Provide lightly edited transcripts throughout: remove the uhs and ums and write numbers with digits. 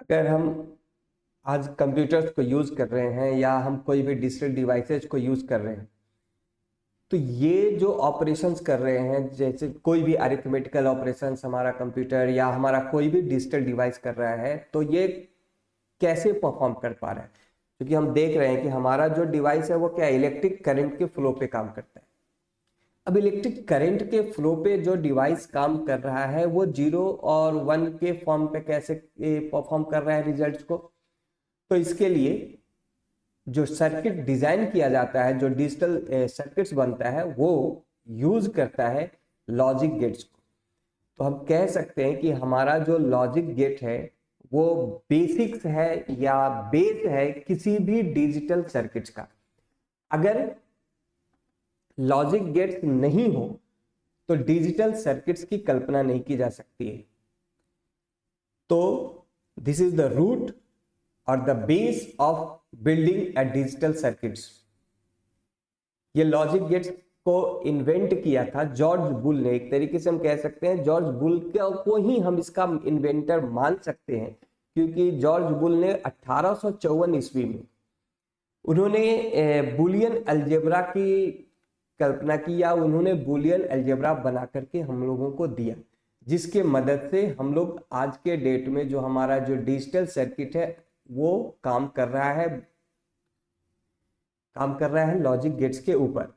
अगर हम आज कंप्यूटर्स को यूज कर रहे हैं या हम कोई भी डिजिटल डिवाइसेज को यूज कर रहे हैं, तो ये जो ऑपरेशंस कर रहे हैं, जैसे कोई भी अरिथमेटिकल ऑपरेशंस हमारा कंप्यूटर या हमारा कोई भी डिजिटल डिवाइस कर रहा है, तो ये कैसे परफॉर्म कर पा रहा है। क्योंकि हम देख रहे हैं कि हमारा जो डिवाइस है वो क्या इलेक्ट्रिक करंट के फ्लो पे काम करता है। अब इलेक्ट्रिक करंट के फ्लो पे जो डिवाइस काम कर रहा है वो 0 और 1 के फॉर्म पे कैसे परफॉर्म कर रहा है रिजल्ट्स को। तो इसके लिए जो सर्किट डिजाइन किया जाता है, जो डिजिटल सर्किट्स बनता है, वो यूज करता है लॉजिक गेट्स को। तो हम कह सकते हैं कि हमारा जो लॉजिक गेट है वो बेसिक्स है या बेस है किसी भी डिजिटल सर्किट्स का। अगर लॉजिक गेट्स नहीं हो तो डिजिटल सर्किट्स की कल्पना नहीं की जा सकती है। तो दिस इज द रूट और the base of building a digital circuits. ये लॉजिक गेट्स को इन्वेंट किया था जॉर्ज बुल ने। एक तरीके से हम कह सकते हैं जॉर्ज बुल को ही हम इसका इन्वेंटर मान सकते हैं, क्योंकि जॉर्ज बुल ने 1854 ईस्वी में उन्होंने बुलियन अलजेब्रा की कल्पना की, या उन्होंने बुलियन अलजेब्रा बना करके हम लोगों को दिया, जिसके मदद से हम लोग आज के डेट में जो हमारा जो डिजिटल सर्किट है वो काम कर रहा है लॉजिक गेट्स के ऊपर।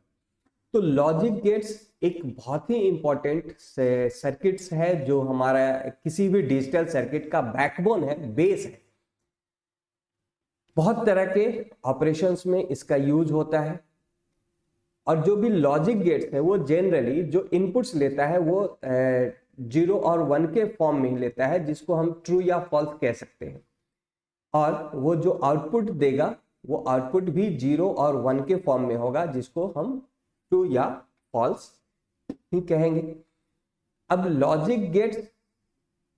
तो लॉजिक गेट्स एक बहुत ही इंपॉर्टेंट सर्किट्स है जो हमारा किसी भी डिजिटल सर्किट का बैकबोन है, बेस है। बहुत तरह के ऑपरेशंस में इसका यूज होता है, और जो भी लॉजिक गेट्स है वो जनरली जो इनपुट्स लेता है वो 0 और 1 के फॉर्म में ही लेता है, जिसको हम ट्रू या फॉल्स कह सकते हैं। और वो जो आउटपुट देगा वो आउटपुट भी 0 और 1 के फॉर्म में होगा, जिसको हम ट्रू या फॉल्स ही कहेंगे। अब लॉजिक गेट्स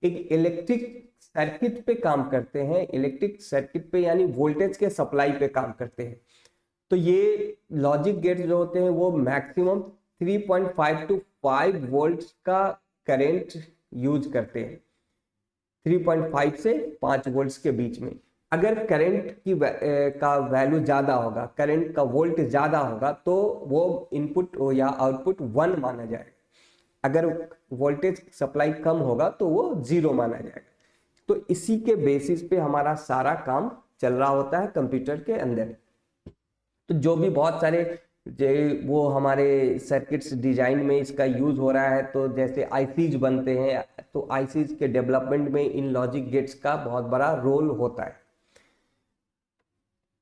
एक इलेक्ट्रिक सर्किट पे काम करते हैं, इलेक्ट्रिक सर्किट पे यानी वोल्टेज के सप्लाई पे काम करते हैं। तो ये लॉजिक गेट्स जो होते हैं वो मैक्सिमम 3.5 टू 5 वोल्ट का करंट यूज करते हैं, 3.5 से 5 वोल्ट्स के बीच में। अगर करंट की का वैल्यू ज्यादा होगा, करंट का वोल्ट ज्यादा होगा, तो वो इनपुट या आउटपुट 1 माना जाएगा। अगर वोल्टेज सप्लाई कम होगा तो वो 0 माना जाएगा। तो इसी के बेसिस पे हमारा सारा काम चल रहा होता है कंप्यूटर के अंदर। तो जो भी बहुत सारे वो हमारे सर्किट्स डिजाइन में इसका यूज हो रहा है, तो जैसे आईसीज बनते हैं, तो आईसीज के डेवलपमेंट में इन लॉजिक गेट्स का बहुत बड़ा रोल होता है।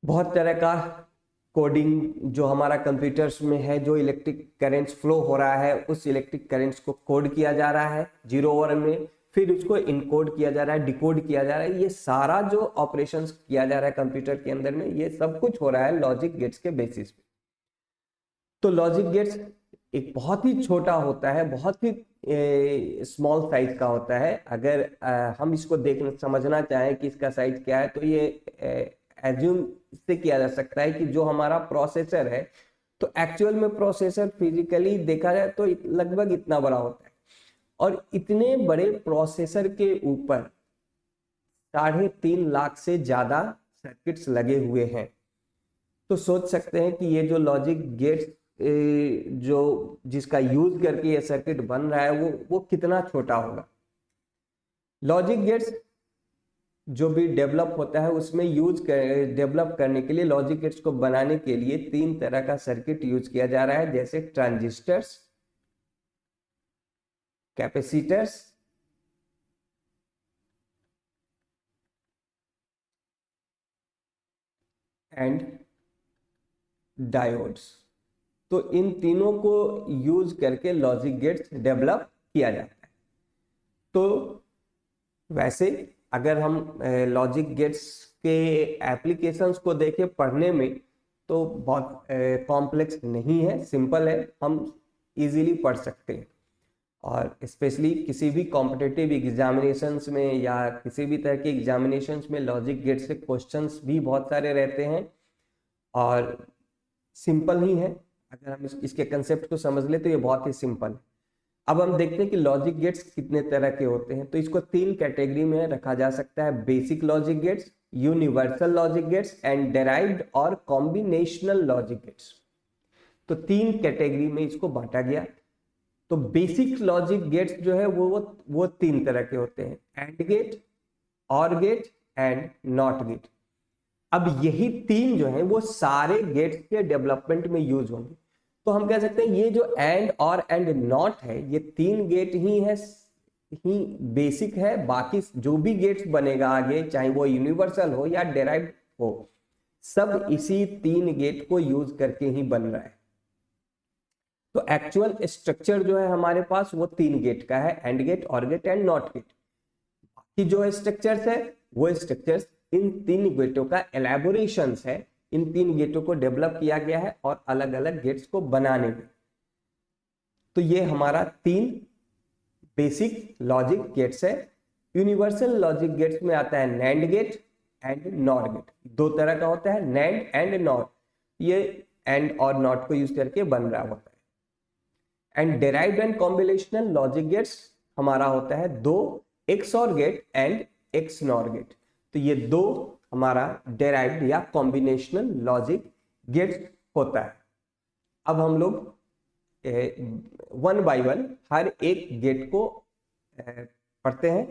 बहुत तरह का कोडिंग जो हमारा कंप्यूटर्स में है, जो इलेक्ट्रिक करंट्स फ्लो हो रहा है उस इलेक्ट्रिक करंट्स को कोड किया जा रहा है 0 और में, फिर उसको इनकोड किया जा रहा है, डिकोड किया जा रहा है। ये सारा जो ऑपरेशंस किया जा रहा है कंप्यूटर के अंदर में, ये सब कुछ हो रहा है लॉजिक गेट्स के बेसिस पे। तो लॉजिक गेट्स एक बहुत ही छोटा होता है, बहुत ही स्मॉल साइज का होता है। अगर हम इसको देखना समझना चाहें कि इसका साइज क्या है, तो ये एज्यूम से किया जा सकता है कि जो हमारा प्रोसेसर है, तो एक्चुअल में प्रोसेसर फिजिकली देखा जाए तो लगभग इतना बड़ा होता है। और इतने बड़े प्रोसेसर के ऊपर 3.5 लाख से ज्यादा सर्किट्स लगे हुए हैं। तो सोच सकते हैं कि ये जो लॉजिक गेट्स जो जिसका यूज करके ये सर्किट बन रहा है वो कितना छोटा होगा। लॉजिक गेट्स जो भी डेवलप होता है उसमें डेवलप करने के लिए, लॉजिक गेट्स को बनाने के लिए 3 तरह का सर्किट यूज किया जा रहा है, जैसे ट्रांजिस्टर्स, कैपेसिटर्स एंड डायोड्स। तो इन तीनों को यूज करके लॉजिक गेट्स डेवलप किया जाता है। तो वैसे अगर हम लॉजिक गेट्स के एप्लीकेशंस को देखें पढ़ने में, तो बहुत कॉम्प्लेक्स नहीं है, सिंपल है, हम इजीली पढ़ सकते हैं। और स्पेशली किसी भी कॉम्पिटिटिव एग्जामिनेशंस में या किसी भी तरह के एग्जामिनेशंस में लॉजिक गेट से क्वेश्चंस भी बहुत सारे रहते हैं, और सिंपल ही है। अगर हम इसके कंसेप्ट को समझ ले तो ये बहुत ही सिंपल है। अब हम देखते हैं कि लॉजिक गेट्स कितने तरह के होते हैं। तो इसको 3 कैटेगरी में रखा जा सकता है, basic logic gets, universal logic gets and derived और कॉम्बिनेशनल लॉजिक गेट्स। तो 3 कैटेगरी में इसको बांटा गया। तो बेसिक लॉजिक गेट्स जो है वो 3 तरह के होते हैं, एंड गेट, और गेट एंड नॉट गेट। अब यही 3 जो है वो सारे गेट्स के डेवलपमेंट में यूज होंगे। तो हम कह सकते हैं ये जो एंड और एंड नॉट है, ये 3 गेट ही बेसिक है। बाकी जो भी गेट्स बनेगा आगे, चाहे वो यूनिवर्सल हो या डेराइव्ड हो, सब इसी 3 गेट को यूज करके ही बन रहा है। तो एक्चुअल स्ट्रक्चर जो है हमारे पास वो 3 गेट का है, एंड गेट, और गेट एंड नॉट गेट। बाकी जो स्ट्रक्चर्स है वो स्ट्रक्चर्स इन 3 गेटों का एलैबोरेशंस है, इन 3 गेटों को डेवलप किया गया है और अलग अलग गेट्स को बनाने में। तो ये हमारा 3 बेसिक लॉजिक गेट्स है। यूनिवर्सल लॉजिक गेट्स में आता है NAND gate and NOR gate. 2 तरह का होता है, नैंड एंड नॉर। ये एंड और नॉट को यूज करके बन रहा होता है। And derived and combinational logic gates हमारा होता है 2 XOR gate and XNOR gate. तो ये 2 हमारा डेराइव्ड या कॉम्बिनेशनल लॉजिक गेट्स होता है। अब हम लोग 1 by 1 हर एक गेट को पढ़ते हैं